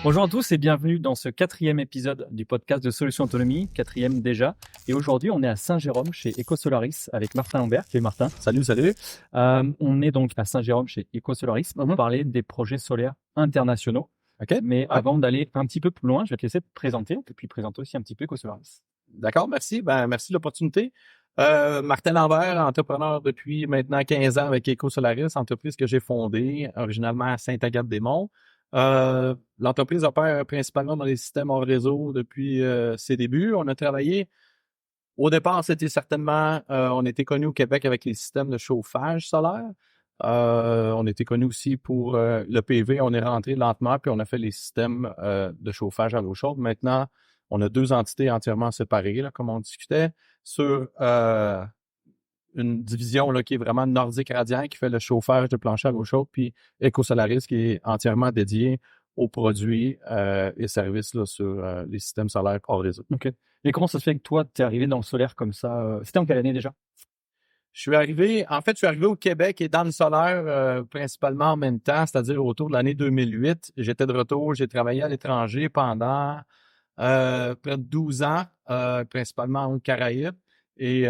Bonjour à tous et bienvenue dans ce 4e épisode du podcast de Solutions Autonomie, 4e déjà. Et aujourd'hui, on est à Saint-Jérôme chez EcoSolaris avec Martin Lambert. Salut Martin. Salut, salut. On est donc à Saint-Jérôme chez EcoSolaris pour parler des projets solaires internationaux. OK. Mais avant d'aller un petit peu plus loin, je vais te laisser te présenter et puis présenter aussi un petit peu EcoSolaris. D'accord, merci. Merci de l'opportunité. Martin Lambert, entrepreneur depuis maintenant 15 ans avec EcoSolaris, entreprise que j'ai fondée originalement à Sainte-Agathe-des-Monts. L'entreprise opère principalement dans les systèmes hors réseau depuis ses débuts. On a travaillé, au départ, c'était certainement, on était connu au Québec avec les systèmes de chauffage solaire. On était connu aussi pour le PV. On est rentré lentement, puis on a fait les systèmes de chauffage à l'eau chaude. Maintenant, on a deux entités entièrement séparées, là, comme on discutait, sur une division là, qui est vraiment Nordic Radiant, qui fait le chauffage de plancher à l'eau chaude, puis EcoSolaris, qui est entièrement dédié aux produits et services là, sur les systèmes solaires hors réseau. OK. Et comment ça se fait que toi, tu es arrivé dans le solaire comme ça? C'était en quelle année déjà? Je suis arrivé au Québec et dans le solaire principalement en même temps, c'est-à-dire autour de l'année 2008. J'étais de retour, j'ai travaillé à l'étranger pendant près de 12 ans, principalement aux Caraïbes. Et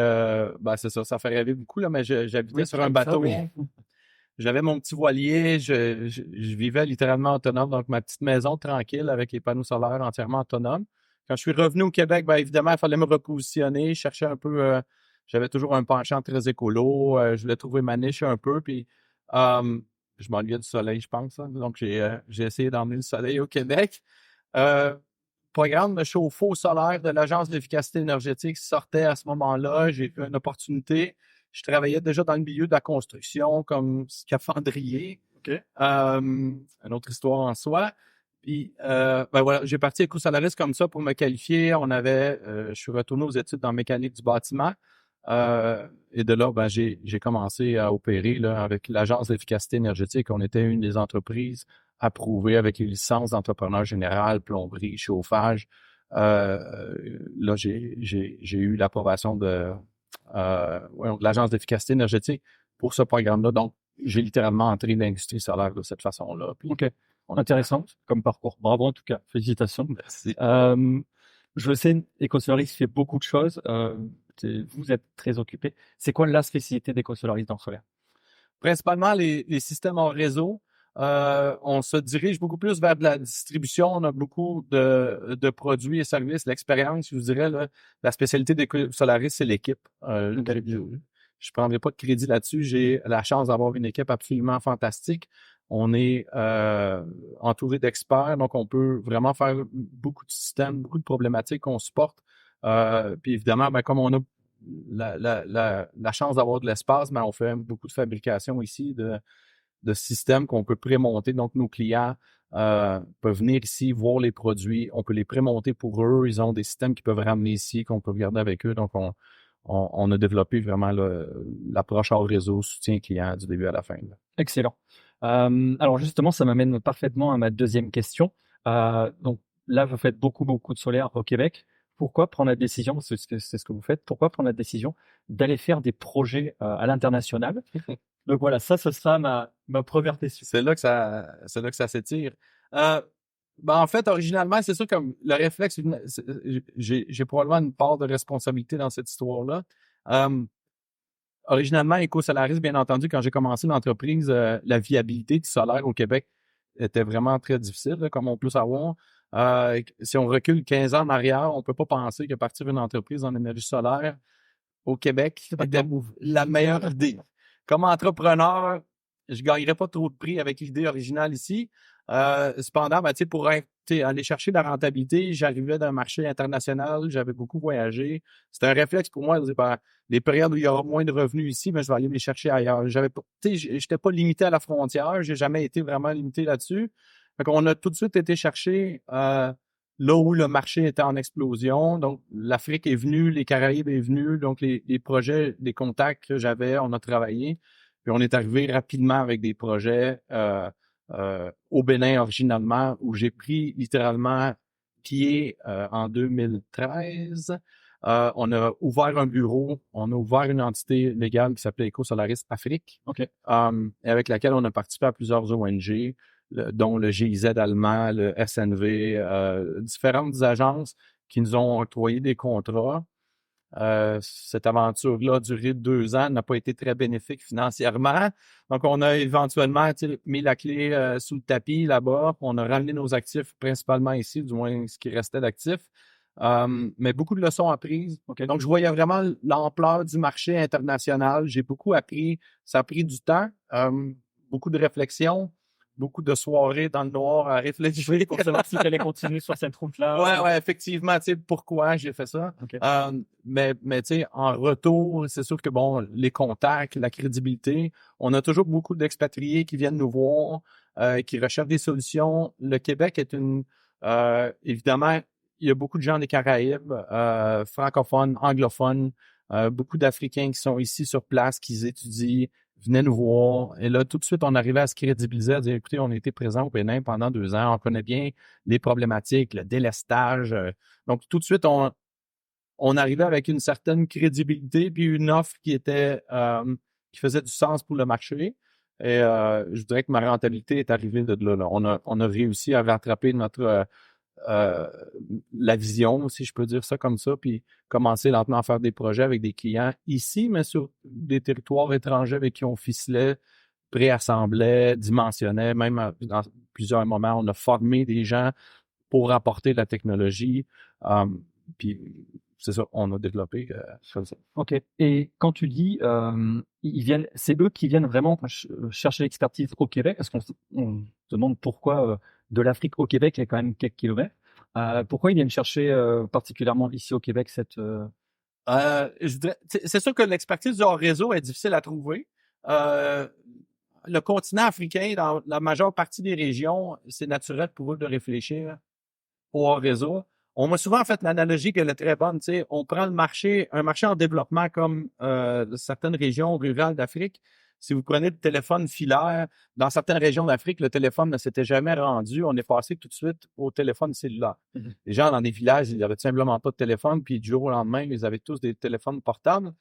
c'est ça fait rêver beaucoup, là, mais j'habitais sur un bateau. J'avais mon petit voilier, je vivais littéralement autonome, donc ma petite maison tranquille avec les panneaux solaires entièrement autonomes. Quand je suis revenu au Québec, évidemment, il fallait me repositionner, chercher un peu... j'avais toujours un penchant très écolo, je voulais trouver ma niche un peu, puis je m'ennuyais du soleil, je pense. Hein, donc, j'ai essayé d'emmener le soleil au Québec. Programme de chauffe-eau solaire de l'Agence de l'efficacité énergétique sortait à ce moment-là. J'ai eu une opportunité. Je travaillais déjà dans le milieu de la construction comme scaphandrier. OK. Une autre histoire en soi. Puis, voilà, j'ai parti à EcoSolaris comme ça pour me qualifier. Je suis retourné aux études en mécanique du bâtiment. Et de là, j'ai commencé à opérer là, avec l'Agence d'efficacité énergétique. On était une des entreprises approuvées avec les licences d'entrepreneur général, plomberie, chauffage. Là, j'ai eu l'approbation de l'Agence d'efficacité énergétique pour ce programme-là. Donc, j'ai littéralement entré dans l'industrie solaire de cette façon-là. Puis, OK. Intéressant comme parcours. Bravo en tout cas. Félicitations. Merci. Je sais, EcoSolaris fait beaucoup de choses. Vous êtes très occupé. C'est quoi la spécialité d'EcoSolaris dans le solaire? Principalement les systèmes en réseau. On se dirige beaucoup plus vers de la distribution. On a beaucoup de produits et services. L'expérience, je vous dirais, là, la spécialité d'EcoSolaris, c'est l'équipe. Je ne prendrai pas de crédit là-dessus. J'ai la chance d'avoir une équipe absolument fantastique. On est entouré d'experts, donc on peut vraiment faire beaucoup de systèmes, beaucoup de problématiques qu'on supporte. Puis évidemment, comme on a la chance d'avoir de l'espace, on fait beaucoup de fabrication ici de systèmes qu'on peut prémonter. Donc, nos clients peuvent venir ici, voir les produits. On peut les prémonter pour eux. Ils ont des systèmes qu'ils peuvent ramener ici, qu'on peut regarder avec eux. Donc, on a développé vraiment l'approche hors réseau, soutien client du début à la fin. Là. Excellent. Alors justement, ça m'amène parfaitement à ma deuxième question. Donc là, vous faites beaucoup de solaire au Québec. Pourquoi prendre la décision, c'est ce que vous faites, pourquoi prendre la décision d'aller faire des projets à l'international? Donc voilà, ce sera ma première question. C'est là que ça s'étire. En fait, originalement, c'est sûr que le réflexe, j'ai probablement une part de responsabilité dans cette histoire-là. Originalement, EcoSolaris, bien entendu, quand j'ai commencé l'entreprise, la viabilité du solaire au Québec était vraiment très difficile, là, comme on peut savoir. Si on recule 15 ans en arrière, on peut pas penser que partir une entreprise en énergie solaire au Québec était la meilleure idée. Comme entrepreneur, je gagnerais pas trop de prix avec l'idée originale ici. Cependant, pour aller chercher la rentabilité, j'arrivais d'un marché international, j'avais beaucoup voyagé. C'était un réflexe pour moi. Les périodes où il y aura moins de revenus ici, mais je vais aller les chercher ailleurs. J'étais pas limité à la frontière, j'ai jamais été vraiment limité là-dessus. Fait qu'on a tout de suite été chercher là où le marché était en explosion. Donc, l'Afrique est venue, les Caraïbes est venue. Donc, les projets, les contacts que j'avais, on a travaillé. Puis, on est arrivé rapidement avec des projets au Bénin originalement, où j'ai pris littéralement pied en 2013. On a ouvert un bureau, on a ouvert une entité légale qui s'appelait EcoSolaris Afrique, OK. avec laquelle on a participé à plusieurs ONG. dont le GIZ allemand, le SNV, différentes agences qui nous ont octroyé des contrats. Cette aventure-là a duré 2 ans, n'a pas été très bénéfique financièrement. Donc, on a éventuellement mis la clé sous le tapis là-bas. On a ramené nos actifs principalement ici, du moins ce qui restait d'actifs. Mais beaucoup de leçons apprises. Ok. Donc, je voyais vraiment l'ampleur du marché international. J'ai beaucoup appris. Ça a pris du temps, beaucoup de réflexion, beaucoup de soirées dans le noir à réfléchir. Pour savoir si tu allais continuer sur cette route-là. Ouais, effectivement, tu sais, pourquoi j'ai fait ça. Ok. Mais tu sais, en retour, c'est sûr que bon, les contacts, la crédibilité, on a toujours beaucoup d'expatriés qui viennent nous voir, qui recherchent des solutions. Le Québec est évidemment, il y a beaucoup de gens des Caraïbes, francophones, anglophones, beaucoup d'Africains qui sont ici sur place, qui étudient, venaient nous voir. Et là, tout de suite, on arrivait à se crédibiliser, à dire, écoutez, on a été présent au Bénin pendant 2 ans, on connaît bien les problématiques, le délestage. Donc, tout de suite, on arrivait avec une certaine crédibilité puis une offre qui faisait du sens pour le marché. Et je dirais que ma rentabilité est arrivée de là. On a réussi à rattraper la vision, si je peux dire ça comme ça, puis commencer lentement à faire des projets avec des clients ici, mais sur des territoires étrangers avec qui on ficelait, préassemblait, dimensionnait, même dans plusieurs moments, on a formé des gens pour apporter la technologie. Puis c'est ça, on a développé comme ça. Ok. Et quand tu dis, c'est eux qui viennent vraiment chercher l'expertise au Québec, parce qu'on se demande pourquoi de l'Afrique au Québec, il y a quand même quelques kilomètres. Pourquoi ils viennent chercher particulièrement ici au Québec C'est sûr que l'expertise du hors-réseau est difficile à trouver. Le continent africain, dans la majeure partie des régions, c'est naturel pour eux de réfléchir au hors-réseau. On m'a souvent fait l'analogie qu'elle est très bonne. Tu sais, on prend un marché en développement comme certaines régions rurales d'Afrique. Si vous prenez le téléphone filaire, dans certaines régions d'Afrique, le téléphone ne s'était jamais rendu. On est passé tout de suite au téléphone cellulaire. Mm-hmm. Les gens dans des villages, ils n'avaient simplement pas de téléphone, puis du jour au lendemain, ils avaient tous des téléphones portables.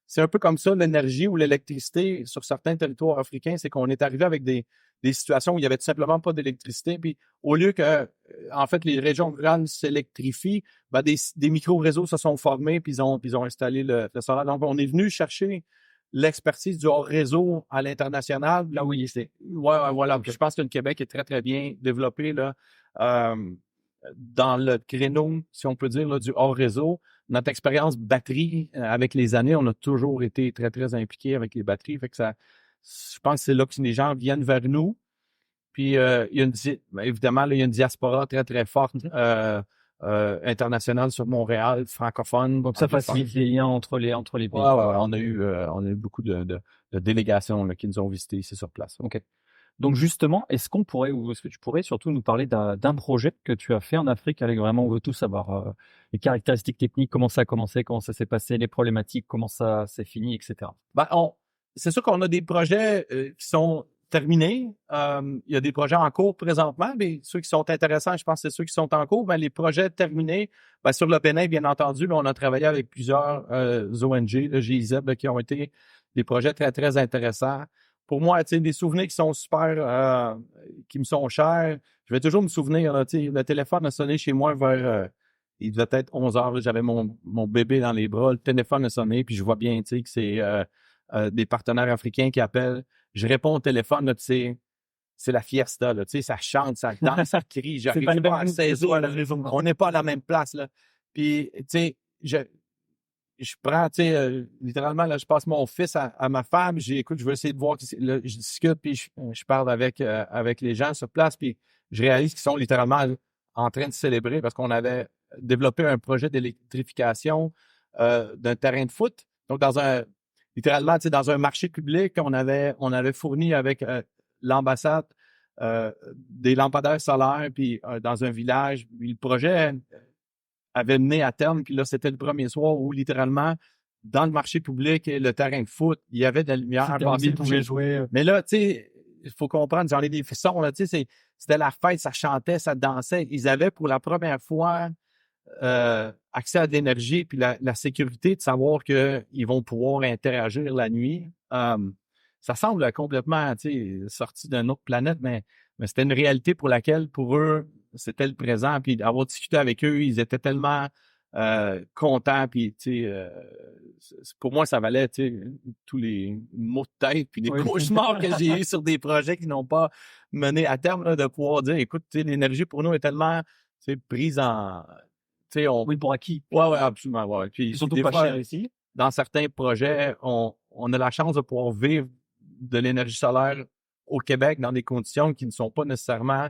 C'est un peu comme ça, l'énergie ou l'électricité sur certains territoires africains, c'est qu'on est arrivé avec des situations où il n'y avait tout simplement pas d'électricité. Puis au lieu que, en fait, les régions rurales s'électrifient, ben des micro-réseaux se sont formés puis ils ont installé le solaire. Donc, on est venu chercher l'expertise du hors-réseau à l'international. là où il est? Ouais, voilà. Puis je pense que le Québec est très, très bien développé là, dans le créneau, si on peut dire, là, du hors-réseau. Notre expérience batterie, avec les années, on a toujours été très, très impliqués avec les batteries. Fait que je pense que c'est là que les gens viennent vers nous. Puis, évidemment, là, il y a une diaspora très, très forte internationale sur Montréal, francophone. Donc ça facilite les liens entre les pays. Ouais, on a eu beaucoup de délégations là, qui nous ont visités ici sur place. Ok. Donc justement, est-ce que tu pourrais surtout nous parler d'un projet que tu as fait en Afrique avec vraiment, on veut tout savoir, les caractéristiques techniques, comment ça a commencé, comment ça s'est passé, les problématiques, comment ça s'est fini, etc. Ben, c'est sûr qu'on a des projets qui sont terminés. Il y a des projets en cours présentement, mais ceux qui sont intéressants, je pense que c'est ceux qui sont en cours. Ben, les projets terminés, ben, sur le Bénin, bien entendu, on a travaillé avec plusieurs ONG, le GIZ, qui ont été des projets très, très intéressants. Pour moi, tu sais, des souvenirs qui sont super, qui me sont chers. Je vais toujours me souvenir, là, tu sais, le téléphone a sonné chez moi vers, il devait être 11 heures, là, j'avais mon bébé dans les bras, le téléphone a sonné, puis je vois bien, tu sais, que c'est des partenaires africains qui appellent. Je réponds au téléphone, là, tu sais, c'est la fiesta, là, tu sais, ça chante, ça danse, ça crie, j'arrive pas à saisir, on n'est pas à la même place, là. Puis, tu sais, je prends, tu sais, littéralement, là, je passe mon fils à ma femme, écoute, je veux essayer de voir, là, je discute, puis je parle avec les gens sur place, puis je réalise qu'ils sont littéralement en train de célébrer parce qu'on avait développé un projet d'électrification d'un terrain de foot. Donc, littéralement, tu sais, dans un marché public, on avait fourni avec l'ambassade des lampadaires solaires, puis dans un village, puis le projet avait mené à terme. Puis là, c'était le premier soir où, littéralement, dans le marché public, le terrain de foot, il y avait de la lumière. Ils pouvaient jouer. Mais là, tu sais, il faut comprendre, j'en ai des frissons, là, tu sais, c'était la fête, ça chantait, ça dansait. Ils avaient pour la première fois accès à de l'énergie puis la sécurité de savoir qu'ils vont pouvoir interagir la nuit. ça semble complètement, sorti d'une autre planète, mais c'était une réalité pour laquelle, pour eux, c'était le présent. Puis avoir discuté avec eux, ils étaient tellement contents. Puis, pour moi, ça valait, tous les maux de tête puis les Oui. cauchemars que j'ai eu sur des projets qui n'ont pas mené à terme, là, de pouvoir dire, écoute, l'énergie pour nous est tellement, prise en, Oui, pour acquis. ouais, absolument, ouais. Puis Surtout des pas fois, cher ici. dans certains projets, on a la chance de pouvoir vivre de l'énergie solaire au Québec dans des conditions qui ne sont pas nécessairement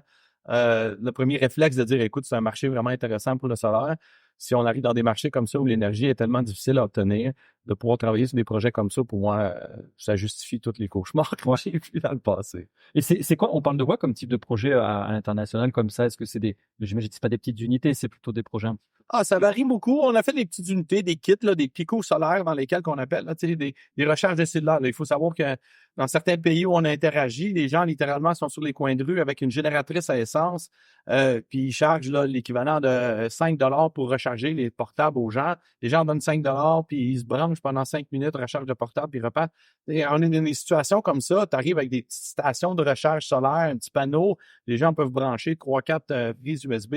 le premier réflexe de dire, écoute, c'est un marché vraiment intéressant pour le solaire. Si on arrive dans des marchés comme ça où l'énergie est tellement difficile à obtenir, de pouvoir travailler sur des projets comme ça, pour moi, ça justifie tous les cauchemars que j'ai vus dans le passé. Et c'est quoi, on parle de quoi comme type de projet à l'international comme ça? Est-ce que c'est j'imagine que c'est pas des petites unités, c'est plutôt des projets Ah, ça varie beaucoup. On a fait des petites unités, des kits, là, des picots solaires dans lesquels qu'on appelle là, des recherches de cellulaires. Il faut savoir que dans certains pays où on interagit, les gens littéralement sont sur les coins de rue avec une génératrice à essence, puis ils chargent là, l'équivalent de 5 pour recharger les portables aux gens. Les gens donnent 5 puis ils se branchent pendant 5 minutes, rechargent le portable, puis ils repartent. Et on est dans des situations comme ça. Tu arrives avec des petites stations de recharge solaire, un petit panneau. Les gens peuvent brancher 3-4 prises USB.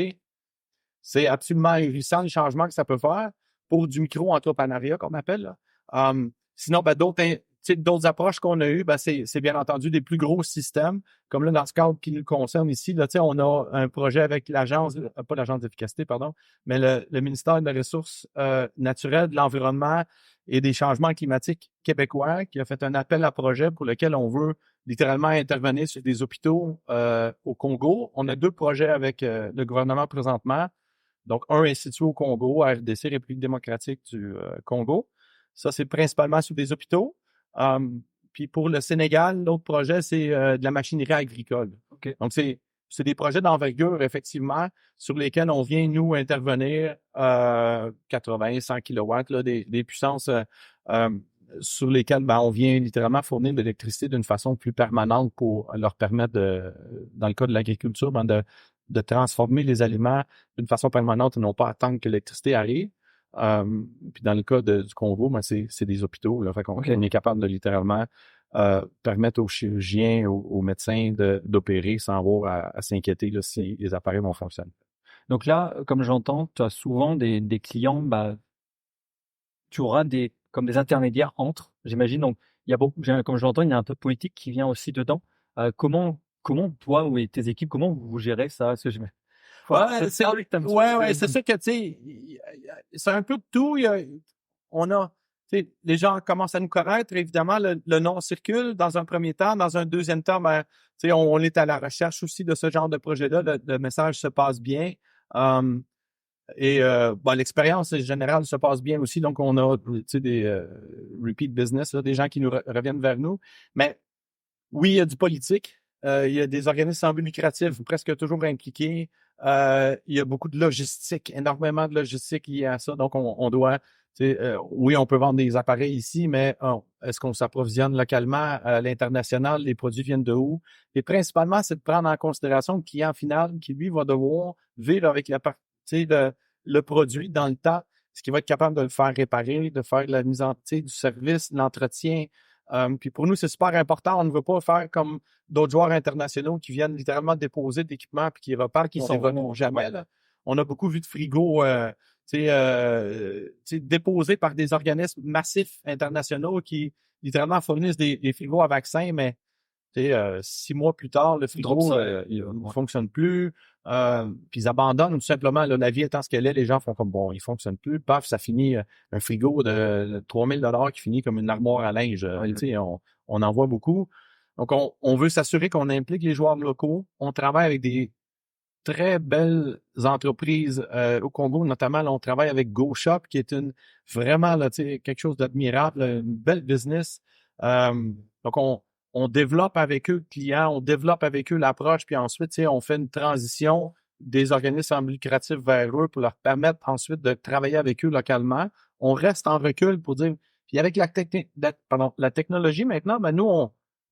C'est absolument ahurissant les changements que ça peut faire pour du micro-entrepreneuriat, qu'on appelle. Là. Sinon, d'autres approches qu'on a eues, c'est bien entendu des plus gros systèmes. Comme là, dans ce cadre qui nous concerne ici, là, on a un projet avec pas l'agence d'efficacité, pardon, mais le ministère des Ressources naturelles, de l'Environnement et des changements climatiques québécois qui a fait un appel à projet pour lequel on veut littéralement intervenir sur des hôpitaux au Congo. On a 2 projets avec le gouvernement présentement. Donc, un est situé au Congo, à RDC, République démocratique du Congo. Ça, c'est principalement sur des hôpitaux. Puis pour le Sénégal, l'autre projet, c'est de la machinerie agricole. Okay. Donc, c'est des projets d'envergure, effectivement, sur lesquels on vient, nous, intervenir 80, 100 kilowatts, là, des puissances sur lesquelles on vient littéralement fournir de l'électricité d'une façon plus permanente pour leur permettre, dans le cas de l'agriculture, de transformer les aliments d'une façon permanente et non pas attendre que l'électricité arrive. Puis dans le cas du Congo, c'est des hôpitaux. Là, fait qu'on on est capable de littéralement permettre aux chirurgiens, aux médecins d'opérer sans avoir à s'inquiéter là, si les appareils vont fonctionner. Donc là, comme j'entends, tu as souvent des clients, tu auras comme des intermédiaires entre, j'imagine. Donc, il y a beaucoup, comme je l'entends, il y a un peu de politique qui vient aussi dedans. Comment toi ou tes équipes, comment vous gérez ça? C'est sûr que, c'est un peu de tout. Les gens commencent à nous connaître. Évidemment, le nom circule dans un premier temps. Dans un deuxième temps, on est à la recherche aussi de ce genre de projet-là. Le message se passe bien. L'expérience générale se passe bien aussi. Donc, on a des repeat business, là, des gens qui nous reviennent vers nous. Mais oui, il y a du politique. Il y a des organismes sans but lucratif presque toujours impliqués. Il y a beaucoup de logistique, énormément de logistique liée à ça. Donc, on doit, oui, on peut vendre des appareils ici, mais est-ce qu'on s'approvisionne localement à l'international? Les produits viennent de où? Et principalement, c'est de prendre en considération le client final qui, lui, va devoir vivre avec le produit dans le temps, ce qui va être capable de le faire réparer, de faire la mise en du service, de l'entretien. Puis pour nous, c'est super important. On ne veut pas faire comme d'autres joueurs internationaux qui viennent littéralement déposer de l'équipement puis qui repartent, qui ne reviennent jamais. Là. On a beaucoup vu de frigos déposés par des organismes massifs internationaux qui littéralement fournissent des frigos à vaccin, mais 6 mois plus tard, le frigo il ne fonctionne plus. Puis ils abandonnent tout simplement. Là, la vie étant ce qu'elle est, les gens font comme bon, il ne fonctionne plus. Paf, ça finit un frigo de 3000 $ qui finit comme une armoire à linge. On en voit beaucoup. Donc, on veut s'assurer qu'on implique les joueurs locaux. On travaille avec des très belles entreprises au Congo, notamment là, on travaille avec GoShop, qui est vraiment là, quelque chose d'admirable, une belle business. Donc, on développe avec eux le client, on développe avec eux l'approche, puis ensuite, on fait une transition des organismes lucratifs vers eux pour leur permettre ensuite de travailler avec eux localement. On reste en recul pour dire, puis avec la technologie maintenant, nous,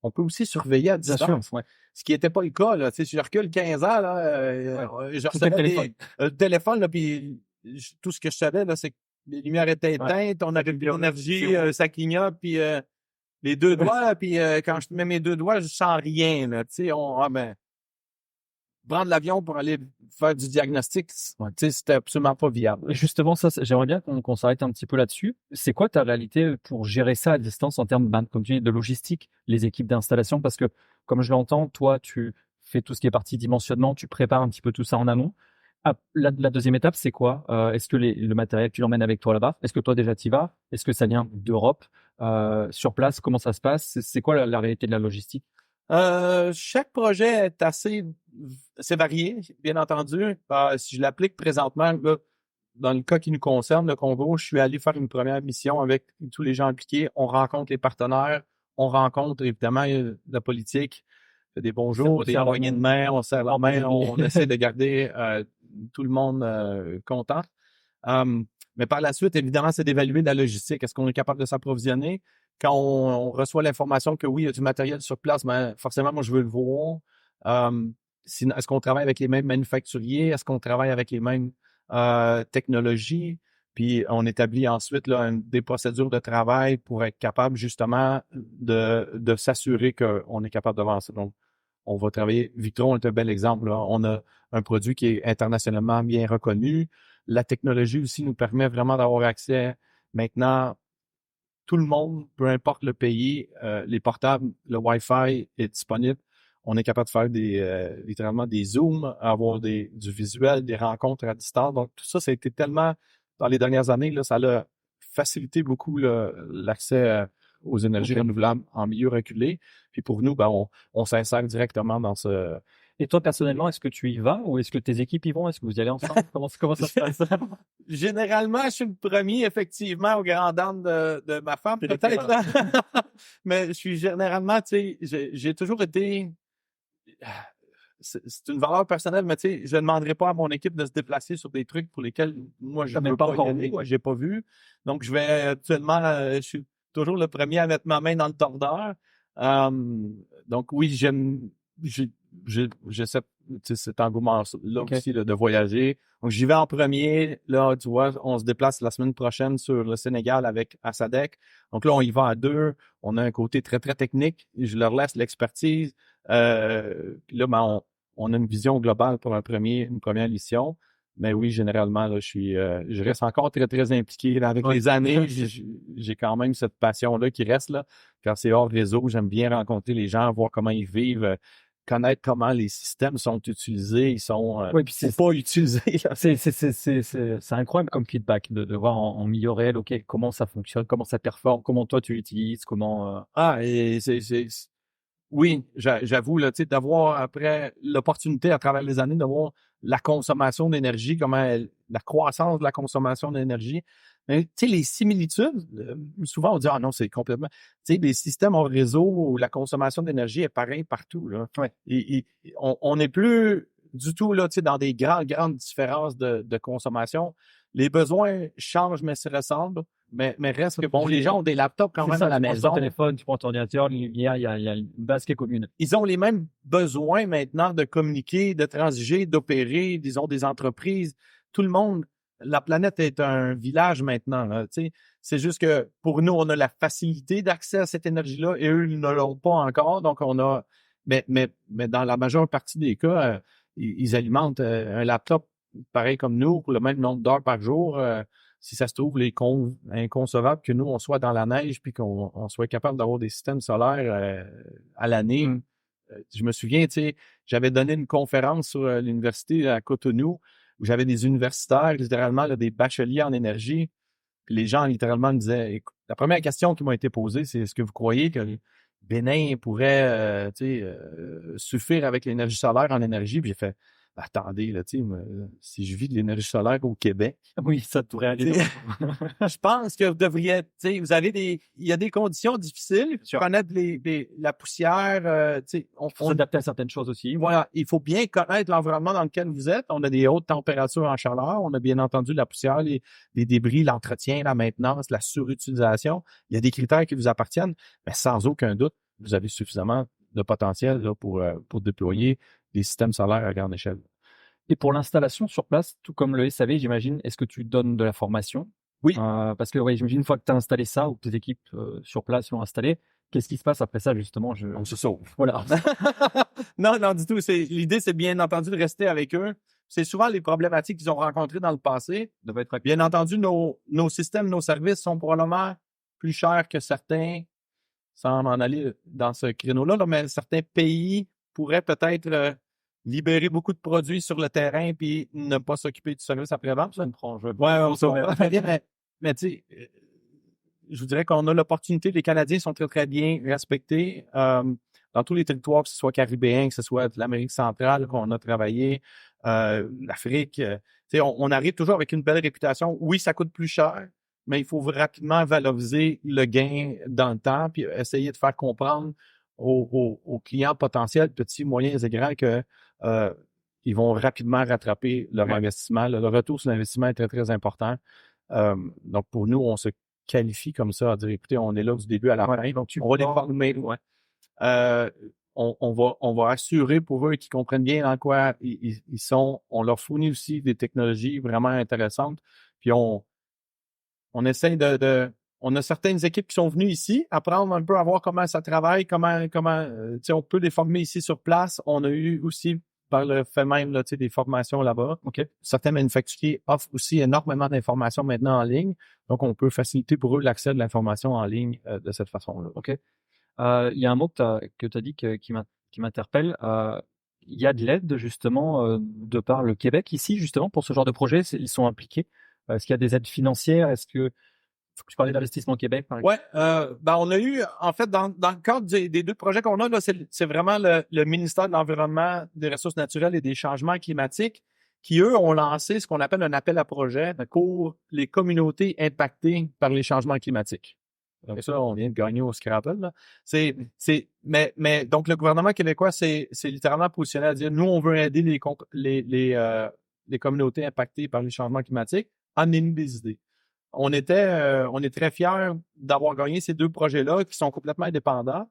on peut aussi surveiller à distance. Ouais. Ce qui n'était pas le cas, là. Si je recule 15 ans, là, je recevais le téléphone, là, puis tout ce que je savais, là, c'est que les lumières étaient éteintes, on avait plus d'énergie, ça clignote, puis les deux doigts, puis quand je mets mes deux doigts, je sens rien, là. Tu sais, prendre l'avion pour aller faire du diagnostic, Ouais. tu sais, c'était absolument pas viable. Justement, ça, j'aimerais bien qu'on s'arrête un petit peu là-dessus. C'est quoi ta réalité pour gérer ça à distance en termes, comme tu dis, de logistique, les équipes d'installation? Parce que, comme je l'entends, toi, tu fais tout ce qui est partie dimensionnement, tu prépares un petit peu tout ça en amont. Ah, la deuxième étape, c'est quoi? Est-ce que le matériel, tu l'emmènes avec toi là-bas? Est-ce que toi déjà t'y vas? Est-ce que ça vient d'Europe? Sur place, comment ça se passe? C'est quoi la réalité de la logistique? Chaque projet est c'est varié, bien entendu. Si je l'applique présentement, là, dans le cas qui nous concerne, le Congo, je suis allé faire une première mission avec tous les gens impliqués. On rencontre les partenaires, on rencontre évidemment la politique, fait des bonjours, des poignées de main, on serre la main, on essaie de garder tout le monde content. Mais par la suite, évidemment, c'est d'évaluer la logistique. Est-ce qu'on est capable de s'approvisionner? Quand on reçoit l'information que oui, il y a du matériel sur place, ben forcément, moi, je veux le voir. Est-ce qu'on travaille avec les mêmes manufacturiers? Est-ce qu'on travaille avec les mêmes technologies? Puis on établit ensuite là, des procédures de travail pour être capable justement de s'assurer qu'on est capable de vendre ça. Donc, on va travailler. Victron est un bel exemple. Là. On a un produit qui est internationalement bien reconnu. La technologie aussi nous permet vraiment d'avoir accès maintenant. Tout le monde, peu importe le pays, les portables, le Wi-Fi est disponible. On est capable de faire littéralement des zooms, avoir du visuel, des rencontres à distance. Donc, tout ça, ça a été tellement, dans les dernières années, là, ça a facilité beaucoup l'accès aux énergies renouvelables en milieu reculé. Puis pour nous, ben, on s'insère directement dans ce... Et toi, personnellement, est-ce que tu y vas ou est-ce que tes équipes y vont? Est-ce que vous y allez ensemble? Comment ça se passe? Généralement, je suis le premier, effectivement, au grand dame de ma femme, peut-être. Là. Mais je suis généralement, tu sais, j'ai toujours été... C'est une valeur personnelle, mais tu sais, je ne demanderai pas à mon équipe de se déplacer sur des trucs pour lesquels moi, je ne veux pas y aller, j'ai pas vu. Donc, je vais actuellement, je suis toujours le premier à mettre ma main dans le tordeur. Donc, oui, j'ai cet engouement-là aussi là, de voyager. Donc, j'y vais en premier. Là, tu vois, on se déplace la semaine prochaine sur le Sénégal avec Assadec. Donc là, on y va à deux. On a un côté très, très technique. Je leur laisse l'expertise. Puis là, ben, on a une vision globale pour une première mission. Mais oui, généralement, là, je reste encore très, très impliqué. Là, avec les années, j'ai quand même cette passion-là qui reste là. Quand c'est hors réseau, j'aime bien rencontrer les gens, voir comment ils vivent, connaître comment les systèmes sont utilisés, ils sont puis pas utilisés. C'est incroyable comme feedback de voir en milieu réel, ok, comment ça fonctionne, comment ça performe, comment toi tu l'utilises, comment. Et oui, j'avoue, là, tu sais, d'avoir après l'opportunité à travers les années de voir la consommation d'énergie, la croissance de la consommation d'énergie. Mais tu sais, les similitudes, souvent on dit ah non, c'est complètement. Tu sais, les systèmes en réseau où la consommation d'énergie est pareille partout. Là. Ouais. On n'est plus du tout là, tu sais, dans des grandes différences de consommation. Les besoins changent, mais se ressemblent. Mais reste que, bon, les gens ont des laptops quand même à la maison. Tu prends ton téléphone, tu prends ton ordinateur, il y a une base qui est commune. Ils ont les mêmes besoins maintenant de communiquer, de transiger, d'opérer, disons, des entreprises. Tout le monde, la planète est un village maintenant. Là, c'est juste que pour nous, on a la facilité d'accès à cette énergie-là et eux, ils ne l'ont pas encore. Donc, on a... Mais dans la majeure partie des cas, ils alimentent un laptop pareil comme nous pour le même nombre d'heures par jour. Si ça se trouve, inconcevable que nous, on soit dans la neige puis qu'on soit capable d'avoir des systèmes solaires à l'année. Je me souviens, tu sais, j'avais donné une conférence sur l'université à Cotonou où j'avais des universitaires, littéralement, là, des bacheliers en énergie. Puis les gens, littéralement, me disaient, écoute, la première question qui m'a été posée, c'est est-ce que vous croyez que le Bénin pourrait, suffire avec l'énergie solaire en énergie? Puis j'ai fait, attendez, là, tu sais, si je vis de l'énergie solaire au Québec. Oui, ça pourrait aller. Je pense que vous devriez, tu sais, il y a des conditions difficiles. Connaître la poussière, tu sais. On faut s'adapter à certaines choses aussi. Voilà. Il faut bien connaître l'environnement dans lequel vous êtes. On a des hautes températures en chaleur. On a bien entendu la poussière, les débris, l'entretien, la maintenance, la surutilisation. Il y a des critères qui vous appartiennent, mais sans aucun doute, vous avez suffisamment de potentiel là, pour déployer des systèmes solaires à grande échelle. Et pour l'installation sur place, tout comme le SAV, j'imagine, est-ce que tu donnes de la formation? Oui. Parce que, j'imagine, une fois que tu as installé ça ou que tes équipes sur place l'ont installé, Qu'est-ce qui se passe après ça, justement? On se sauve. Voilà. Non, non, du tout. L'idée, c'est bien entendu de rester avec eux. C'est souvent les problématiques qu'ils ont rencontrées dans le passé. Bien entendu, nos systèmes, nos services sont probablement plus chers que certains, sans m'en aller dans ce créneau-là, là, mais certains pays pourraient peut-être libérer beaucoup de produits sur le terrain puis ne pas s'occuper du service après-vente. Je comprends. On s'en mais tu sais, je vous dirais qu'on a l'opportunité, les Canadiens sont très, très bien respectés dans tous les territoires, que ce soit caribéen, que ce soit de l'Amérique centrale qu'on a travaillé, l'Afrique. On arrive toujours avec une belle réputation. Oui, ça coûte plus cher, mais il faut rapidement valoriser le gain dans le temps puis essayer de faire comprendre aux clients potentiels, petits, moyens et grands, que ils vont rapidement rattraper leur investissement. Le retour sur l'investissement est très, très important. Donc, pour nous, on se qualifie comme ça, à dire, écoutez, on est là du début à la fin. Donc, on va les former. On va assurer pour eux qu'ils comprennent bien dans quoi ils sont. On leur fournit aussi des technologies vraiment intéressantes. Puis, on essaie on a certaines équipes qui sont venues ici, apprendre un peu à voir comment ça travaille, on peut les former ici sur place. On a eu aussi, par le fait même, là, des formations là-bas. OK. Certains manufacturiers offrent aussi énormément d'informations maintenant en ligne. Donc, on peut faciliter pour eux l'accès de l'information en ligne de cette façon-là. OK. Il y a un mot que tu as dit qui m'interpelle. Il y a de l'aide, justement, de par le Québec ici, justement, pour ce genre de projet. Ils sont impliqués. Est-ce qu'il y a des aides financières? Est-ce que tu parlais d'investissement Québec, par exemple? On a eu, en fait, dans le cadre des deux projets qu'on a, là, c'est vraiment le ministère de l'Environnement, des Ressources naturelles et des Changements climatiques qui, eux, ont lancé ce qu'on appelle un appel à projet pour les communautés impactées par les changements climatiques. Donc ça, on vient de gagner au Scrabble, là. Mais donc, le gouvernement québécois s'est littéralement positionné à dire, nous, on veut aider les communautés impactées par les changements climatiques. Amenez-nous des idées. On est très fiers d'avoir gagné ces deux projets-là qui sont complètement indépendants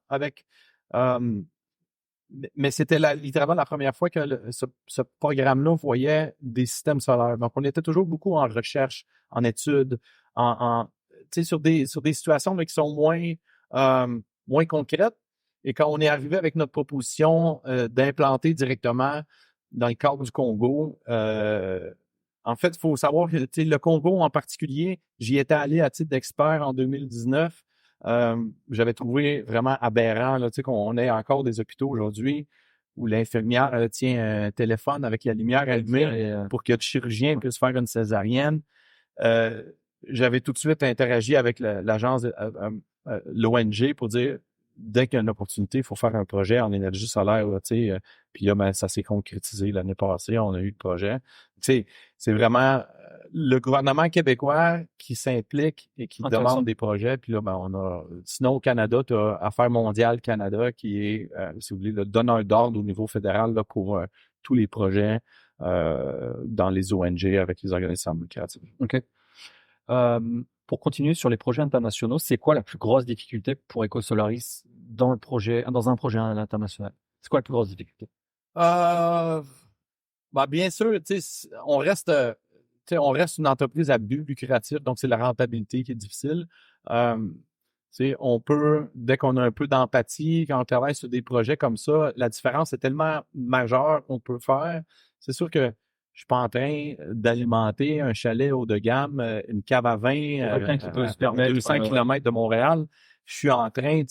mais c'était littéralement la première fois que ce programme-là voyait des systèmes solaires. Donc, on était toujours beaucoup en recherche, en études, sur des situations là, qui sont moins concrètes. Et quand on est arrivé avec notre proposition d'implanter directement dans le cadre du Congo, en fait, il faut savoir que le Congo en particulier, j'y étais allé à titre d'expert en 2019. J'avais trouvé vraiment aberrant là, qu'on ait encore des hôpitaux aujourd'hui où l'infirmière tient un téléphone avec la lumière allumée pour que le chirurgien puisse faire une césarienne. J'avais tout de suite interagi avec l'agence, l'ONG pour dire dès qu'il y a une opportunité, il faut faire un projet en énergie solaire. Là, puis là, ça s'est concrétisé l'année passée. On a eu le projet. C'est vraiment le gouvernement québécois qui s'implique et qui demande des projets. Puis là, sinon au Canada, tu as Affaires mondiales Canada qui est, si vous voulez, le donneur d'ordre au niveau fédéral là, pour tous les projets dans les ONG avec les organisations lucratives. OK. Pour continuer sur les projets internationaux, c'est quoi la plus grosse difficulté pour EcoSolaris dans un projet à l'international? C'est quoi la plus grosse difficulté? Bien sûr, on reste une entreprise à but lucratif, donc c'est la rentabilité qui est difficile. On peut, dès qu'on a un peu d'empathie, quand on travaille sur des projets comme ça, la différence est tellement majeure qu'on peut faire. C'est sûr que je suis pas en train d'alimenter un chalet haut de gamme, une cave à vin qui peut se permettre 200 km de Montréal. Je suis en train,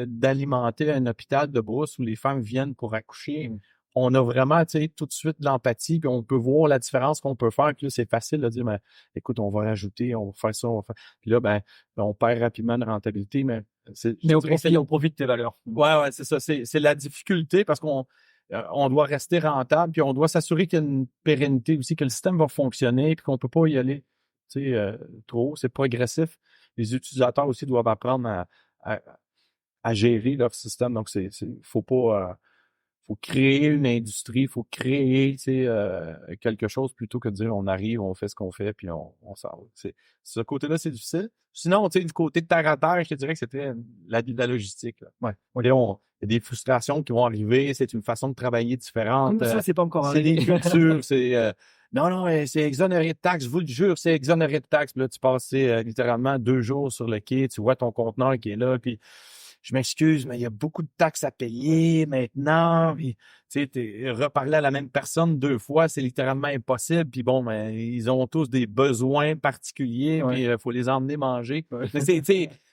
d'alimenter un hôpital de brousse où les femmes viennent pour accoucher. On a vraiment, tout de suite de l'empathie, puis on peut voir la différence qu'on peut faire. Puis là, c'est facile de dire, mais écoute, on va rajouter, on va faire ça, on va faire. Puis là, on perd rapidement une rentabilité, mais on profite de tes valeurs. Ouais, c'est ça. C'est la difficulté parce qu'on doit rester rentable, puis on doit s'assurer qu'il y a une pérennité aussi, que le système va fonctionner, puis qu'on peut pas y aller trop. C'est progressif. Les utilisateurs aussi doivent apprendre à gérer leur système. Donc, faut pas... faut créer une industrie, il faut créer quelque chose plutôt que de dire on arrive, on fait ce qu'on fait, puis on s'en va. Ce côté-là, c'est difficile. Sinon, du côté de terre à terre, je te dirais que c'était la logistique. Là. Ouais. Il y a des frustrations qui vont arriver, c'est une façon de travailler différente. Comme ça, c'est pas encore arrivé. C'est des cultures, non, c'est exonéré de taxes, je vous le jure, c'est exonéré de taxes. Puis là, tu passes littéralement 2 jours sur le quai, tu vois ton conteneur qui est là, puis je m'excuse, mais il y a beaucoup de taxes à payer maintenant. Puis, tu sais, reparler à la même personne 2 fois, c'est littéralement impossible. Puis bon, mais ils ont tous des besoins particuliers, Ouais. puis il faut les emmener manger. Ouais. Mais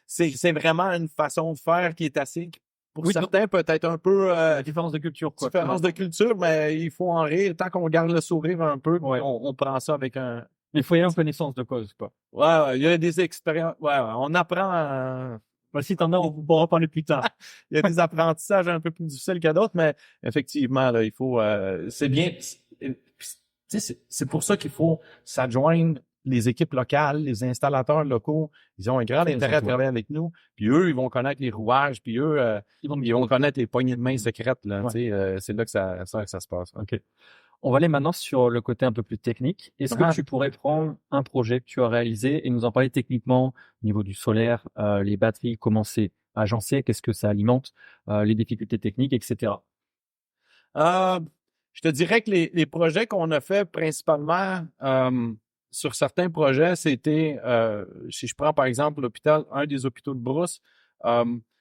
c'est vraiment une façon de faire qui est assez, pour Oui, certains, peut-être un peu la différence de culture, quoi. différence de culture, mais il faut en rire. Tant qu'on garde le sourire un peu, Ouais. on prend ça avec un... Mais il faut y aller en connaissance de cause, quoi. Ouais, il y a des expériences. Ouais, on apprend Si t'en as, on pourra en parler plus tard. il y a des apprentissages un peu plus difficiles que d'autres, mais effectivement, là, il faut... c'est bien... C'est pour ça qu'il faut s'adjoindre les équipes locales, les installateurs locaux. Ils ont un grand intérêt à travailler avec nous. Puis eux, ils vont connaître les rouages. Puis eux, ils vont connaître les poignées de main secrètes. Là, c'est là que ça se passe. OK. On va aller maintenant sur le côté un peu plus technique. Est-ce que tu pourrais prendre un projet que tu as réalisé et nous en parler techniquement au niveau du solaire, les batteries, comment c'est agencé, qu'est-ce que ça alimente, les difficultés techniques, etc. Je te dirais que les projets qu'on a fait principalement sur certains projets, c'était, si je prends par exemple l'hôpital, un des hôpitaux de Brousse,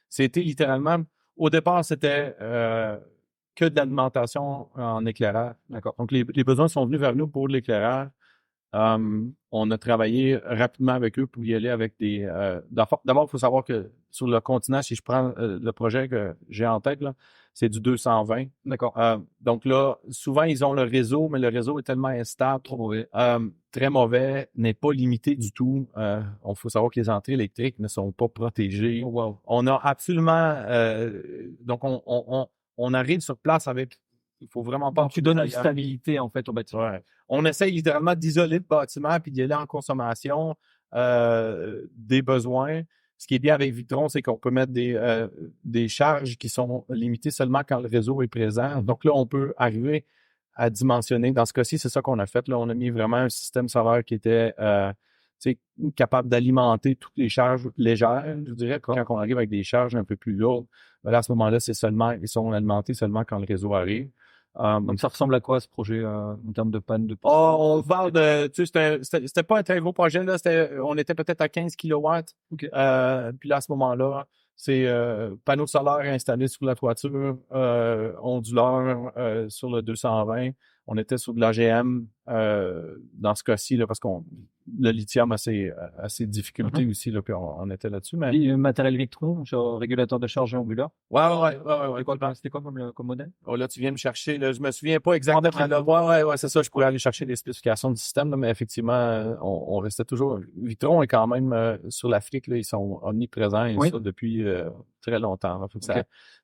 c'était littéralement, au départ, c'était que de l'alimentation en éclairage. D'accord. Donc, les besoins sont venus vers nous pour l'éclairage. On a travaillé rapidement avec eux pour y aller avec des... D'abord, il faut savoir que sur le continent, si je prends le projet que j'ai en tête, là, c'est du 220. D'accord. Donc là, souvent, ils ont le réseau, mais le réseau est tellement instable, très mauvais, n'est pas limité du tout. Il faut savoir que les entrées électriques ne sont pas protégées. Oh, wow. On a absolument... donc, on arrive sur place avec... Il faut vraiment pas... Donc, tu donnes une stabilité, en fait, au bâtiment. Ouais. On essaie littéralement d'isoler le bâtiment puis d'y aller en consommation des besoins. Ce qui est bien avec Victron, c'est qu'on peut mettre des charges qui sont limitées seulement quand le réseau est présent. Donc là, on peut arriver à dimensionner. Dans ce cas-ci, c'est ça qu'on a fait. Là, on a mis vraiment un système solaire qui était capable d'alimenter toutes les charges légères, je dirais. Quand on arrive avec des charges un peu plus lourdes, là, à ce moment-là, ils sont alimentés seulement quand le réseau arrive. Donc, ça ressemble à quoi, ce projet, en termes de panne de... On parle de, tu sais, c'était pas un très gros projet, là. On était peut-être à 15 kilowatts. Okay. Puis là, à ce moment-là, c'est panneaux solaires installés sur la toiture, onduleurs sur le 220. On était sur de l'AGM dans ce cas-ci, là, parce qu'on le lithium a ses difficultés aussi, là, puis on était là-dessus. Mais... Et matériel Victron, genre régulateur de charge et onduleur. Ouais. C'était quoi comme modèle? Oh, là, tu viens me chercher, là, je me souviens pas exactement. Ouais, c'est ça, je pourrais aller chercher les spécifications du système, là, mais effectivement, on restait toujours... Victron est quand même sur l'Afrique, là, ils sont omniprésents et ça depuis très longtemps. Là.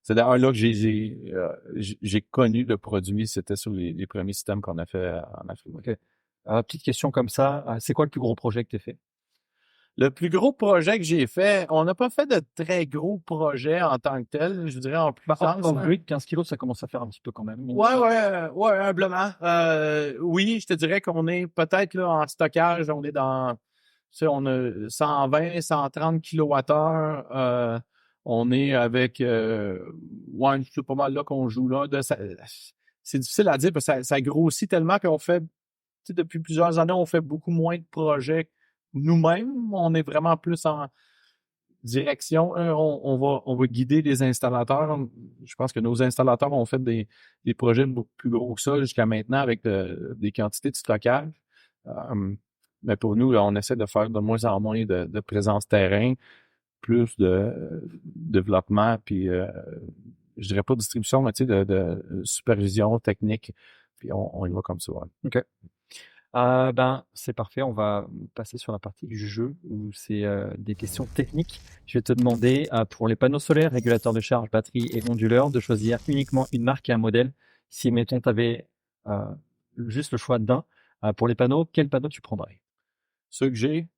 C'est d'ailleurs là que j'ai connu le produit, c'était sur les premiers systèmes qu'on a fait en Afrique. Okay. Petite question comme ça, c'est quoi le plus gros projet que tu as fait? Le plus gros projet que j'ai fait, on n'a pas fait de très gros projets en tant que tel, je dirais en puissance. En brut, 15 kilos, ça commence à faire un petit peu quand même. Ouais, humblement. Oui, je te dirais qu'on est peut-être là en stockage, on est dans, tu sais, on a 120, 130 kilowattheures. On est avec, c'est pas mal là qu'on joue là. C'est difficile à dire parce que ça grossit tellement qu'on fait, tu sais, depuis plusieurs années, on fait beaucoup moins de projets nous-mêmes. On est vraiment plus en direction. On va guider les installateurs. Je pense que nos installateurs ont fait des projets beaucoup plus gros que ça jusqu'à maintenant avec des quantités de stockage. Mais pour nous, là, on essaie de faire de moins en moins de présence terrain, plus de développement, puis je dirais pas distribution, mais tu sais, de supervision technique. Puis on y va comme ça. Ouais. OK. C'est parfait. On va passer sur la partie du jeu où c'est des questions techniques. Je vais te demander pour les panneaux solaires, régulateurs de charge, batterie et onduleurs, de choisir uniquement une marque et un modèle. Si, mettons, tu avais juste le choix d'un, pour les panneaux, quel panneau tu prendrais? Ceux que j'ai.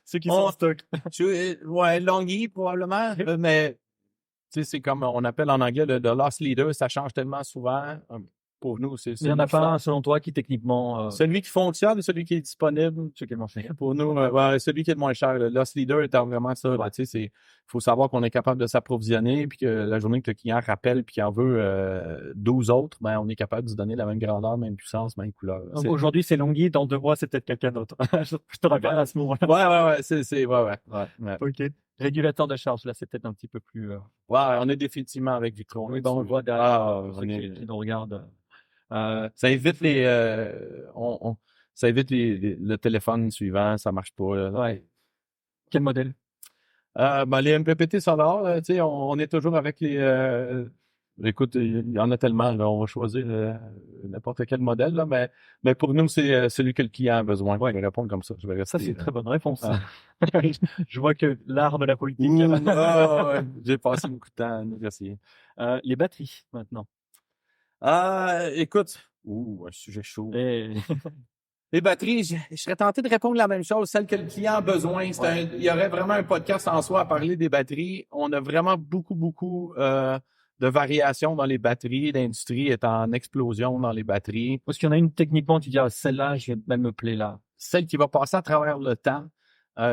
Ceux qui sont en stock. Ouais, Longy probablement, mais tu sais, c'est comme on appelle en anglais le loss leader, ça change tellement souvent. Pour nous, c'est... Il n'y en a pas un, selon toi, qui techniquement... Celui qui fonctionne, celui qui est disponible. Celui qui est le moins cher. Pour nous, celui qui est le moins cher. Le loss leader étant vraiment ça. Ouais. Tu sais, faut savoir qu'on est capable de s'approvisionner, puis que la journée que le client rappelle puis qu'il en veut 12 autres, ben on est capable de se donner la même grandeur, même puissance, même couleur. Aujourd'hui, c'est Longy, dans 2 mois, c'est peut-être quelqu'un d'autre. Je te rappelle à ce moment-là. Ouais. OK. Régulateur de charge, là, c'est peut-être un petit peu plus. Ouais, on est définitivement avec Victron. Oui, bon, on le voit derrière pour ceux qui nous regardent. Ça évite ça évite le téléphone suivant, ça marche pas. Là. Ouais. Quel modèle? Les MPPT sonores, tu sais, on est toujours avec les. Écoute, il y en a tellement, là, on va choisir n'importe quel modèle, là, mais pour nous, c'est celui que le client a besoin. Ouais, je vais répondre comme ça. Je vais rester, Ça, c'est une très bonne réponse. Ah. Je vois que l'art de la politique. Ouais. J'ai passé beaucoup de temps à négocier. Les batteries, maintenant. Écoute, un sujet chaud. Et... Les batteries, je serais tenté de répondre la même chose, celle que le client a besoin. Il y aurait vraiment un podcast en soi à parler des batteries. On a vraiment beaucoup de variations dans les batteries. L'industrie est en explosion dans les batteries. Parce qu'il y en a une techniquement, tu dis, celle-là, je vais même me plaire là. Celle qui va passer à travers le temps.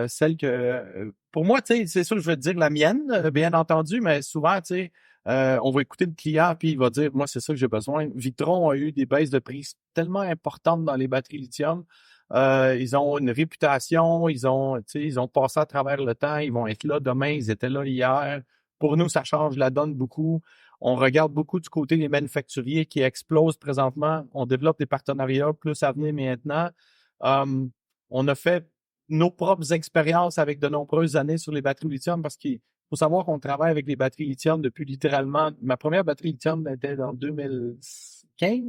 Celle que, pour moi, tu sais, c'est sûr que je vais te dire la mienne, bien entendu, mais souvent, tu sais, on va écouter le client puis il va dire, moi, c'est ça que j'ai besoin. Victron a eu des baisses de prix tellement importantes dans les batteries lithium. Ils ont une réputation, ils ont passé à travers le temps, ils vont être là demain, ils étaient là hier. Pour nous, ça change la donne beaucoup. On regarde beaucoup du côté des manufacturiers qui explosent présentement. On développe des partenariats plus à venir maintenant. On a fait nos propres expériences avec de nombreuses années sur les batteries lithium parce qu'il faut savoir qu'on travaille avec des batteries lithium depuis littéralement, ma première batterie lithium était en 2015.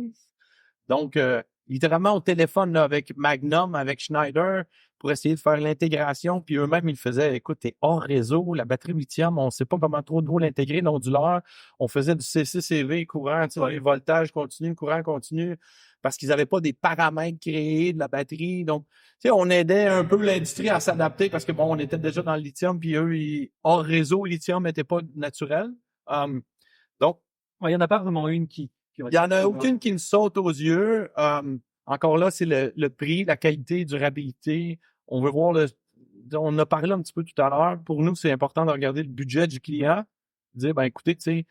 Donc, littéralement au téléphone là, avec Magnum, avec Schneider, pour essayer de faire l'intégration. Puis eux-mêmes, ils faisaient, écoute, t'es hors réseau, la batterie lithium, on ne sait pas comment trop l'intégrer, l'onduleur. On faisait du CCCV courant, tu sais, les voltages continus, courant continu, parce qu'ils n'avaient pas des paramètres créés de la batterie. Donc, tu sais, on aidait un peu l'industrie à s'adapter parce que, bon, on était déjà dans le lithium, puis eux, hors réseau, le lithium n'était pas naturel. Donc, il n'y en a pas vraiment une qui... Il n'y en a aucune qui me saute aux yeux. Encore là, c'est le prix, la qualité, durabilité. On veut voir on a parlé un petit peu tout à l'heure. Pour nous, c'est important de regarder le budget du client. Dire, écoutez, tu sais,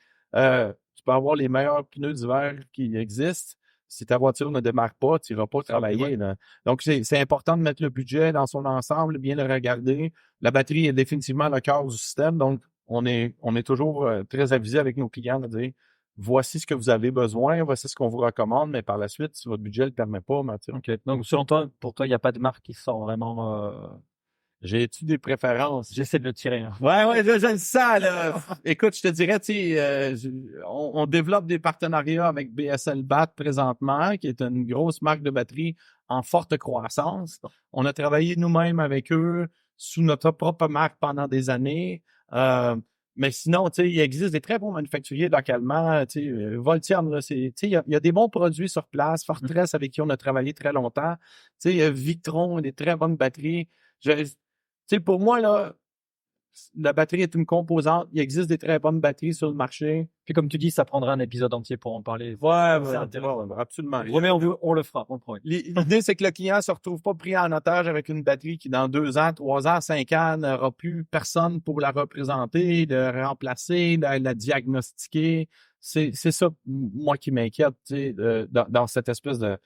tu peux avoir les meilleurs pneus d'hiver qui existent. Si ta voiture ne démarre pas, tu n'iras pas travailler. Là. Donc, c'est important de mettre le budget dans son ensemble, bien le regarder. La batterie est définitivement le cœur du système. Donc, on est toujours très avisé avec nos clients de dire, voici ce que vous avez besoin, voici ce qu'on vous recommande, mais par la suite, si votre budget ne le permet pas, OK. Donc, selon toi, pour toi, il n'y a pas de marque qui sort vraiment... J'ai-tu des préférences? J'essaie de le tirer. Hein. Ouais, j'aime ça, là. Écoute, je te dirais, tu sais, on développe des partenariats avec BSL BAT présentement, qui est une grosse marque de batterie en forte croissance. On a travaillé nous-mêmes avec eux sous notre propre marque pendant des années. Mais sinon, tu sais, il existe des très bons manufacturiers localement. Tu sais, Voltium, là, tu sais, il y a des bons produits sur place. Fortress, avec qui on a travaillé très longtemps. Tu sais, Victron, des très bonnes batteries. Tu sais, pour moi, là, la batterie est une composante. Il existe des très bonnes batteries sur le marché. Puis comme tu dis, ça prendra un épisode entier pour en parler. Ouais, absolument. On le fera, on le promet. L'idée, c'est que le client se retrouve pas pris en otage avec une batterie qui, dans 2 ans, 3 ans, 5 ans, n'aura plus personne pour la représenter, de remplacer, de la diagnostiquer. C'est ça, moi, qui m'inquiète, tu sais, dans cette espèce de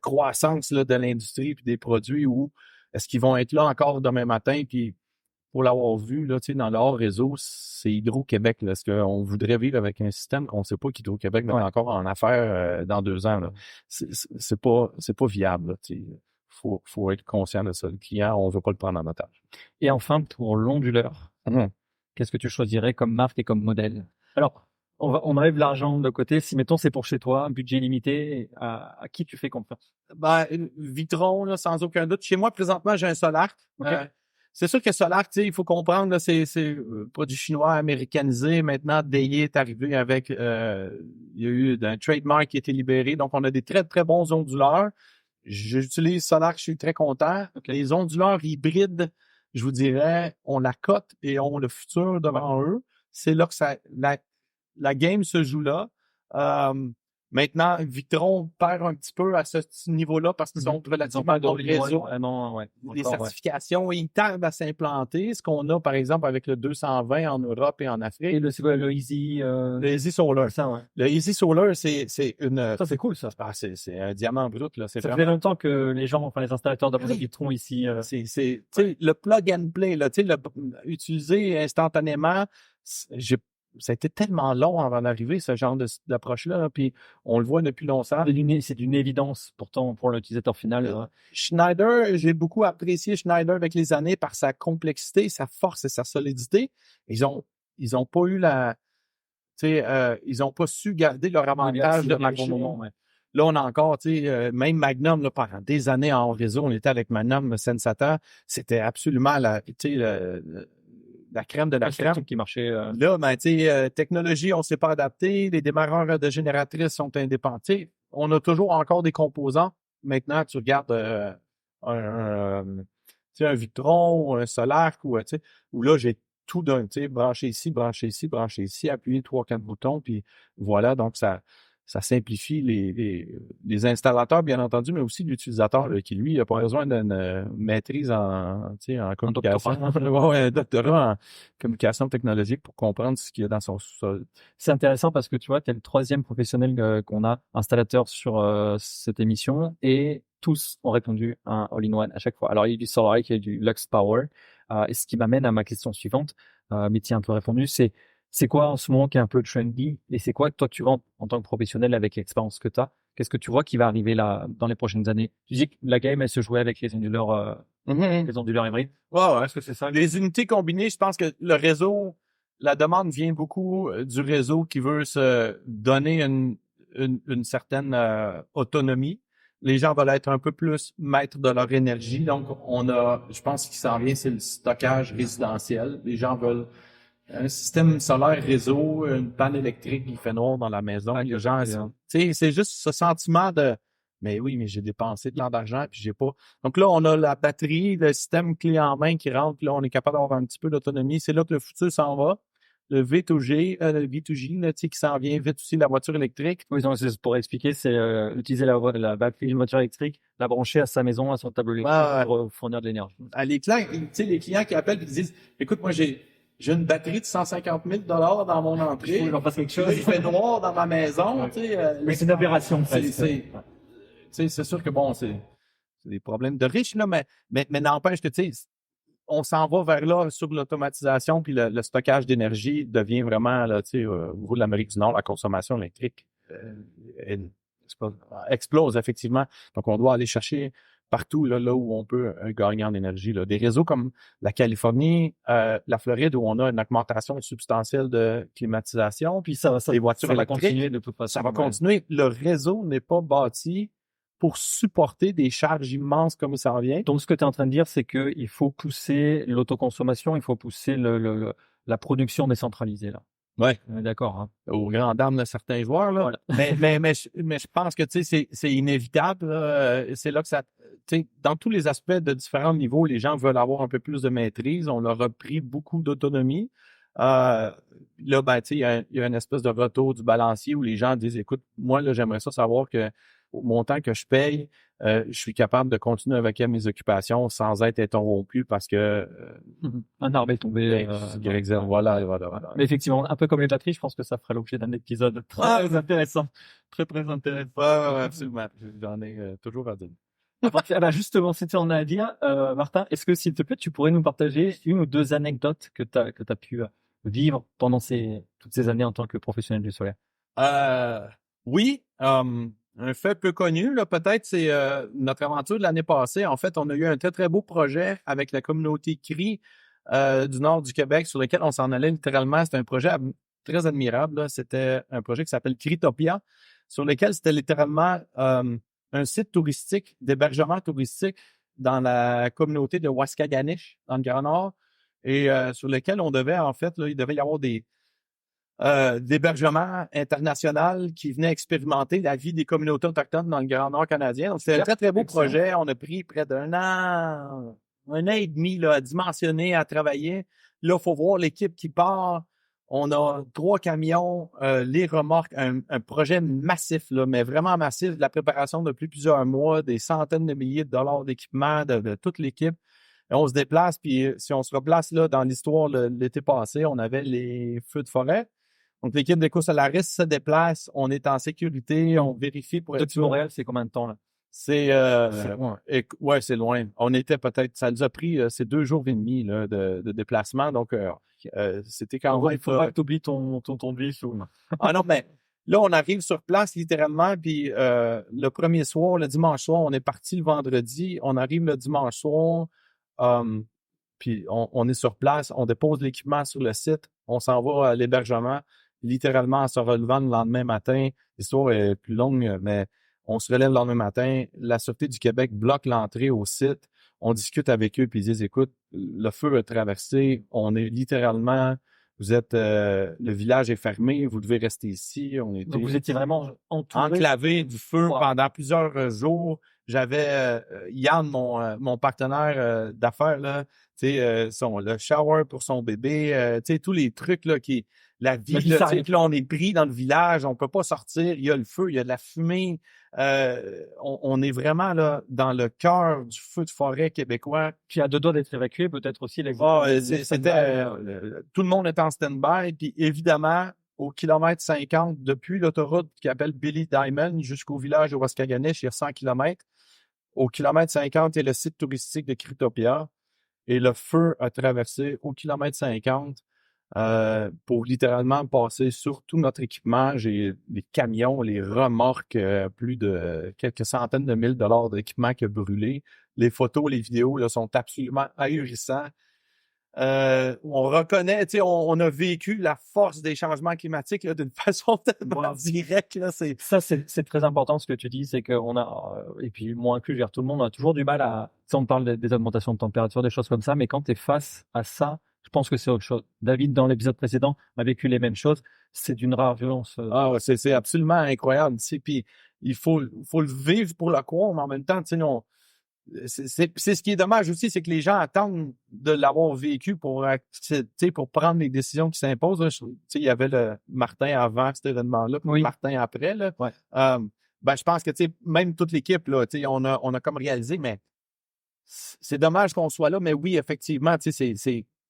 croissance là, de l'industrie puis des produits où est-ce qu'ils vont être là encore demain matin puis pour l'avoir vu, là, tu sais, dans leur réseau, c'est Hydro-Québec. Est-ce qu'on voudrait vivre avec un système qu'on ne sait pas qu'Hydro-Québec va être encore en affaires dans 2 ans? Là. C'est pas viable. Tu sais. Faut être conscient de ça. Le client, on ne veut pas le prendre en otage. Et enfin, pour l'onduleur, qu'est-ce que tu choisirais comme marque et comme modèle? Alors, on enlève l'argent de côté. Si, mettons, c'est pour chez toi, un budget limité, à qui tu fais confiance? Vitron, là, sans aucun doute. Chez moi, présentement, j'ai un Solarc. Okay. C'est sûr que Solarc, tu sais, il faut comprendre, là, c'est produit chinois américanisé. Maintenant, DAI est arrivé avec, il y a eu un trademark qui a été libéré. Donc, on a des très, très bons onduleurs. J'utilise Solarc, je suis très content. Okay. Les onduleurs hybrides, je vous dirais, ont la cote et ont le futur devant eux. C'est là que la game se joue là. Maintenant, Victron perd un petit peu à ce niveau-là parce qu'ils ont relativement de réseau. Les certifications, ils tardent à s'implanter. Ce qu'on a, par exemple, avec le 220 en Europe et en Afrique. Et le Easy... Le Easy Solar. Ça, ouais. Le Easy Solar, c'est une... Ça, c'est cool, ça. C'est un diamant brut, là. Ça fait longtemps que les gens, enfin, les installateurs de Victron ici... Tu sais, le plug and play, là, tu sais, utiliser instantanément, ça a été tellement long avant d'arriver, ce genre d'approche-là, là, puis on le voit depuis longtemps. C'est d'une évidence, pourtant, pour l'utilisateur final. Schneider, j'ai beaucoup apprécié Schneider avec les années par sa complexité, sa force et sa solidité. Ils ont pas eu ils ont pas su garder leur avantage de marché. Là, on a encore, même Magnum, là, pendant des années en réseau, on était avec Magnum Sensata, c'était absolument la crème de la crème qui marchait. Là, technologie, on s'est pas adapté. Les démarreurs de génératrices sont indépendants. On a toujours encore des composants. Maintenant, tu regardes un Victron ou un Solar où là, j'ai tout d'un, branché ici, branché ici, branché ici, appuyer 3-4 boutons, puis voilà. Donc, ça simplifie les installateurs, bien entendu, mais aussi l'utilisateur qui, lui, n'a pas besoin d'une maîtrise en communication. Un doctorat en communication technologique pour comprendre ce qu'il y a dans son sous-sol. C'est intéressant parce que tu vois, tu es le troisième professionnel qu'on a, installateur sur cette émission, et tous ont répondu à un all-in-one à chaque fois. Alors, il y a du Solaric, il y a du Lux Power, et ce qui m'amène à ma question suivante, mais tu as un peu répondu, c'est quoi en ce moment qui est un peu trendy et c'est quoi que toi tu vends en tant que professionnel avec l'expérience que tu as? Qu'est-ce que tu vois qui va arriver là dans les prochaines années? Tu dis que la game elle se jouait avec les onduleurs hybrides. Ouais. Est-ce que c'est ça? Les unités combinées, je pense que le réseau, la demande vient beaucoup du réseau qui veut se donner une certaine autonomie. Les gens veulent être un peu plus maîtres de leur énergie. Donc, je pense qu'il s'en vient, c'est le stockage résidentiel. Les gens veulent un système solaire réseau, une panne électrique qui fait noir dans la maison. Les gens, c'est juste ce sentiment de mais oui, mais j'ai dépensé tant d'argent puis j'ai pas. Donc là, on a la batterie, le système clé en main qui rentre, là, on est capable d'avoir un petit peu d'autonomie. C'est là que le futur s'en va. Le V2G, là, qui s'en vient vite aussi, la voiture électrique. Oui, donc, pour expliquer, c'est utiliser la batterie d'une voiture électrique, la brancher à sa maison, à son tableau électrique pour fournir de l'énergie. Les clients qui appellent et qui disent, écoute, moi, j'ai une batterie de 150 000 $ dans mon entrée. Quelque chose. Il fait noir dans ma maison. Mais c'est une aberration. C'est sûr que bon, c'est des problèmes de riches, là, mais n'empêche que, on s'en va vers là sur l'automatisation, puis le stockage d'énergie devient vraiment, là, au niveau de l'Amérique du Nord, la consommation électrique explose, effectivement. Donc, on doit aller chercher partout là où on peut gagner en énergie. Là. Des réseaux comme la Californie, la Floride, où on a une augmentation substantielle de climatisation, puis les voitures électriques, va continuer de toute façon. Ça va continuer. Le réseau n'est pas bâti pour supporter des charges immenses comme ça en vient. Donc, ce que tu es en train de dire, c'est qu'il faut pousser l'autoconsommation, il faut pousser la production décentralisée, là. Ouais. D'accord. Hein. Aux grandes dames de certains joueurs, là. Voilà. mais je pense que, c'est inévitable, là. C'est là que ça, dans tous les aspects de différents niveaux, les gens veulent avoir un peu plus de maîtrise. On leur a pris beaucoup d'autonomie. Là, il y a une espèce de retour du balancier où les gens disent, écoute, moi, là, j'aimerais ça savoir que au montant que je paye, je suis capable de continuer avec mes occupations sans être interrompu parce que un arbre est tombé. Voilà. Mais effectivement, un peu comme les batteries, je pense que ça ferait l'objet d'un épisode très intéressant. Très, très intéressant. Ouais, absolument. J'en ai toujours à dire. Justement, c'était en à dire, Martin, est-ce que, s'il te plaît, tu pourrais nous partager une ou deux anecdotes que t'as pu vivre pendant toutes ces années en tant que professionnel du solaire? Oui, un fait peu connu, là, peut-être, c'est notre aventure de l'année passée. En fait, on a eu un très, très beau projet avec la communauté CRI du nord du Québec sur lequel on s'en allait littéralement. C'était un projet très admirable. Là. C'était un projet qui s'appelle Critopia, sur lequel c'était littéralement un site touristique, d'hébergement touristique dans la communauté de Waskaganish, dans le Grand Nord, et sur lequel on devait, en fait, là, il devait y avoir d'hébergement international qui venait expérimenter la vie des communautés autochtones dans le Grand Nord canadien. Donc, c'était un très, très beau projet. On a pris près d'un an et demi là, à dimensionner, à travailler. Là, il faut voir l'équipe qui part. On a 3 camions, les remorques, un projet massif, là, mais vraiment massif, de la préparation depuis plusieurs mois, des centaines de milliers de dollars d'équipement de toute l'équipe. Et on se déplace, puis si on se replace là dans l'histoire l'été passé, on avait les feux de forêt. Donc, l'équipe de course à la risque se déplace, on est en sécurité, on vérifie pour être Depuis sûr. Montréal, c'est combien de temps là? C'est loin. ouais, c'est loin. On était peut-être, ça nous a pris c'est 2 jours et demi là, de déplacement, donc c'était quand même. Il faut pas que tu oublies ton bus ou... Ah non, mais là, on arrive sur place littéralement, puis le premier soir, le dimanche soir, on est parti le vendredi, on arrive le dimanche soir, puis on est sur place, on dépose l'équipement sur le site, on s'en va à l'hébergement, littéralement en se relevant le lendemain matin. L'histoire est plus longue, mais on se relève le lendemain matin, la Sûreté du Québec bloque l'entrée au site, on discute avec eux, puis ils disent, écoute, le feu a traversé, on est littéralement... Vous êtes, le village est fermé, vous devez rester ici. Donc vous étiez vraiment entouré. Enclavé du feu Wow. pendant plusieurs jours. J'avais Yann, mon partenaire d'affaires, là, tu sais, le shower pour son bébé, tu sais, tous les trucs là la vie, là, tu sais, là, on est pris dans le village, on peut pas sortir, il y a le feu, il y a de la fumée. On est vraiment là dans le cœur du feu de forêt québécois. Puis à 2 doigts d'être évacué, peut-être aussi C'était tout le monde est en stand-by, puis évidemment au kilomètre 50 depuis l'autoroute qui appelle Billy Diamond jusqu'au village de Waskaganish, il y a 100 km. Au kilomètre 50, il y a le site touristique de Cryptopia et le feu a traversé au kilomètre 50 pour littéralement passer sur tout notre équipement. J'ai les camions, les remorques, plus de quelques centaines de mille dollars d'équipement qui a brûlé. Les photos, les vidéos là, sont absolument ahurissants. On reconnaît, tu sais, on a vécu la force des changements climatiques d'une façon tellement directe. Là, c'est très important ce que tu dis, c'est qu'on a, et puis moi inclus, je veux dire, tout le monde a toujours du mal à, si on parle des augmentations de température, des choses comme ça, mais quand tu es face à ça, je pense que c'est autre chose. David, dans l'épisode précédent, a vécu les mêmes choses. C'est d'une rare violence. Ah, c'est absolument incroyable. Tu sais, puis il faut le vivre pour le croire, mais en même temps, tu sais, c'est ce qui est dommage aussi, c'est que les gens attendent de l'avoir vécu pour prendre les décisions qui s'imposent. Tu sais, il y avait le Martin avant cet événement-là, puis Oui. Martin après. Là. Ouais. Je pense que tu sais, même toute l'équipe, là, tu sais, on a comme réalisé, mais c'est dommage qu'on soit là. Mais oui, effectivement, tu sais,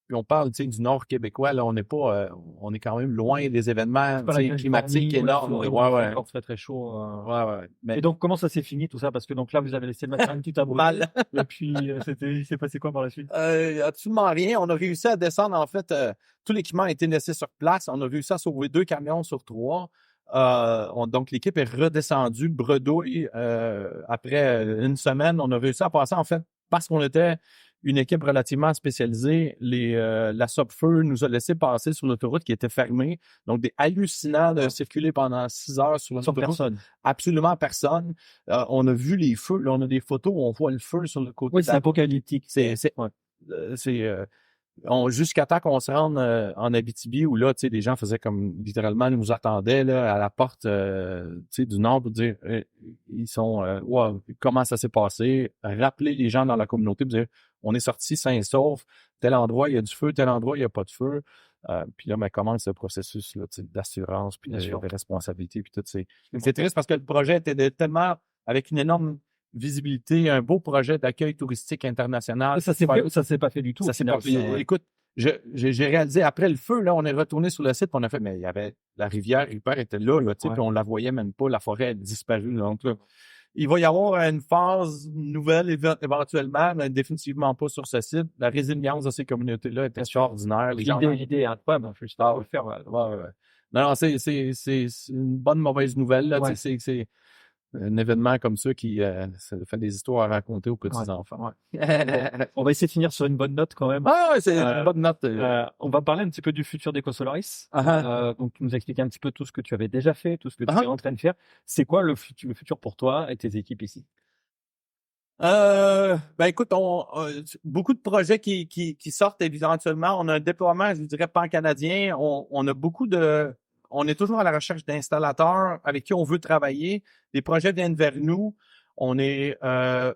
puis on parle du Nord québécois, là, on n'est pas, on est quand même loin des événements climatiques énormes. Ouais. Encore très très chaud. Ouais. Mais... Et donc comment ça s'est fini tout ça? Parce que donc là vous avez laissé le matériel tout à brûler. Et puis il s'est passé quoi par la suite? Absolument rien. On a réussi à descendre en fait. Tout l'équipement a été laissé sur place. On a réussi à sauver 2 camions sur 3. Donc l'équipe est redescendue bredouille. Après une semaine, on a réussi à passer en fait parce qu'on était une équipe relativement spécialisée. La Sopfeu nous a laissé passer sur l'autoroute qui était fermée. Donc, des hallucinants de circuler pendant 6 heures sur l'autoroute. Personne. Absolument personne. On a vu les feux. Là, on a des photos où on voit le feu sur le côté. Oui, c'est apocalyptique. Jusqu'à temps qu'on se rende en Abitibi où là, tu sais, des gens faisaient comme littéralement nous attendaient là à la porte, tu sais, du Nord pour dire ils sont wow, comment ça s'est passé, rappeler les gens dans la communauté pour dire on est sorti sains et saufs, tel endroit il y a du feu, tel endroit il y a pas de feu. Puis là, commence le processus là, d'assurance puis de responsabilité puis tout. C'est triste parce que le projet était tellement avec une énorme visibilité, un beau projet d'accueil touristique international. Ça s'est pas fait du tout. Ça s'est pas fait. Écoute, j'ai réalisé après le feu, là, on est retourné sur le site, puis on a fait, mais il y avait la rivière Rupert était là, tu sais, puis on la voyait même pas, la forêt a disparu. Donc là, il va y avoir une phase nouvelle éventuellement, mais définitivement pas sur ce site. La résilience de ces communautés-là est extraordinaire. L'idée est incroyable, je vais le faire. Non, c'est une bonne mauvaise nouvelle là. C'est un événement comme ça qui ça fait des histoires à raconter aux petits-enfants. On va essayer de finir sur une bonne note quand même. Ah, c'est une bonne note. On va parler un petit peu du futur d'EcoSolaris. Donc, tu nous expliquer un petit peu tout ce que tu avais déjà fait, tout ce que tu es en train de faire. C'est quoi le futur pour toi et tes équipes ici? Écoute, beaucoup de projets qui sortent éventuellement. On a un déploiement, je dirais, pan-canadien. On a beaucoup de... On est toujours à la recherche d'installateurs avec qui on veut travailler. Les projets viennent vers nous. On a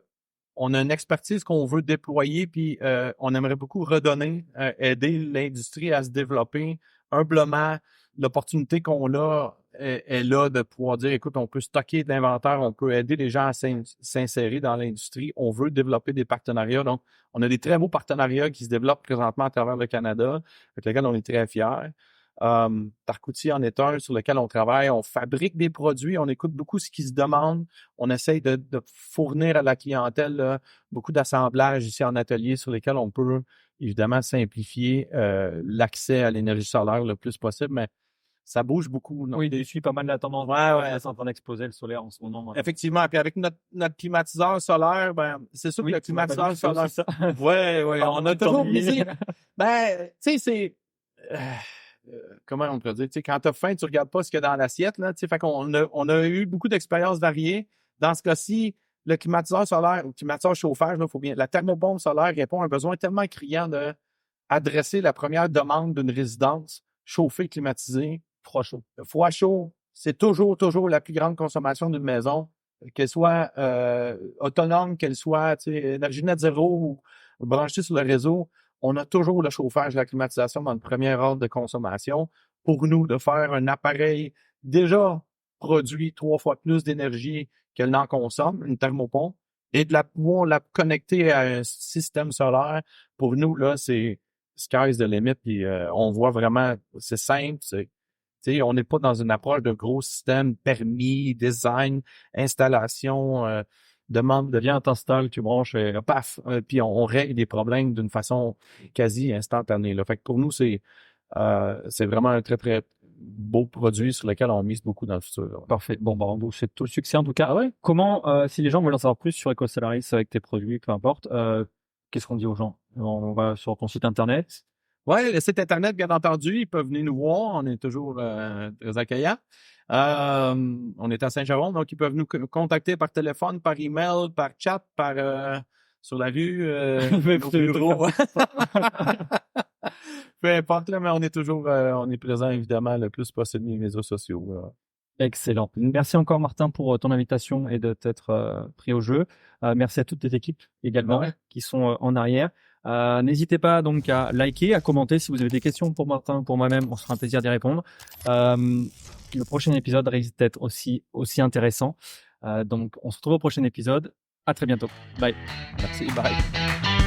une expertise qu'on veut déployer, puis on aimerait beaucoup redonner, aider l'industrie à se développer. humblement, l'opportunité qu'on a est là de pouvoir dire, écoute, on peut stocker de l'inventaire, on peut aider les gens à s'insérer dans l'industrie. On veut développer des partenariats. Donc, on a des très beaux partenariats qui se développent présentement à travers le Canada, avec lesquels on est très fiers. Tarkouti en est un sur lequel on travaille. On fabrique des produits, on écoute beaucoup ce qui se demande. On essaye de fournir à la clientèle là, beaucoup d'assemblages ici en atelier sur lesquels on peut évidemment simplifier l'accès à l'énergie solaire le plus possible, mais ça bouge beaucoup. Oui, il suit pas mal la tendance. Ouais. C'est en train d'exploser le solaire en ce moment. Effectivement. Puis avec notre climatiseur solaire, c'est sûr que le climatiseur solaire. Ça. Ouais, on a toujours misé. Tu sais, c'est. Comment on peut dire? Tu sais, quand tu as faim, tu regardes pas ce qu'il y a dans l'assiette. Là, tu sais, fait qu'on a eu beaucoup d'expériences variées. Dans ce cas-ci, le climatiseur solaire, ou climatiseur chauffage, là, faut bien. La thermopompe solaire répond à un besoin tellement criant d'adresser la première demande d'une résidence chauffée, climatisée. Froid chaud, c'est toujours la plus grande consommation d'une maison, qu'elle soit autonome, qu'elle soit énergie net zéro ou branchée sur le réseau. On a toujours le chauffage et la climatisation dans le premier ordre de consommation. Pour nous, de faire un appareil déjà produit 3 fois plus d'énergie qu'elle n'en consomme, une thermopompe, et de pouvoir la connecter à un système solaire, pour nous, là, c'est sky's the limit. Puis on voit vraiment, c'est simple, on n'est pas dans une approche de gros système, permis, design, installation, demande de Viens, t'installes, tu branches et paf, puis on règle des problèmes d'une façon quasi instantanée. Là. Fait que pour nous, c'est vraiment un très, très beau produit sur lequel on mise beaucoup dans le futur. Là. Parfait. Bon, bah, on vous souhaite tout le succès en tout cas. Comment, si les gens veulent en savoir plus sur EcoSolaris avec tes produits, peu importe, qu'est-ce qu'on dit aux gens? On va sur ton site internet. Ouais, le site internet, bien entendu, ils peuvent venir nous voir. On est toujours très accueillants. On est à Saint-Jérôme, donc ils peuvent nous contacter par téléphone, par email, par chat, sur la rue, au bureau. Peu importe, là, mais on est toujours on est présent évidemment le plus possible sur les réseaux sociaux. Là. Excellent. Merci encore Martin pour ton invitation et de t'être pris au jeu. Merci à toutes tes équipes également qui sont en arrière. N'hésitez pas donc à liker, à commenter si vous avez des questions pour Martin, pour moi-même, on se fera un plaisir d'y répondre. Le prochain épisode risque d'être aussi intéressant. Donc on se retrouve au prochain épisode. À très bientôt. Bye. Merci, bye.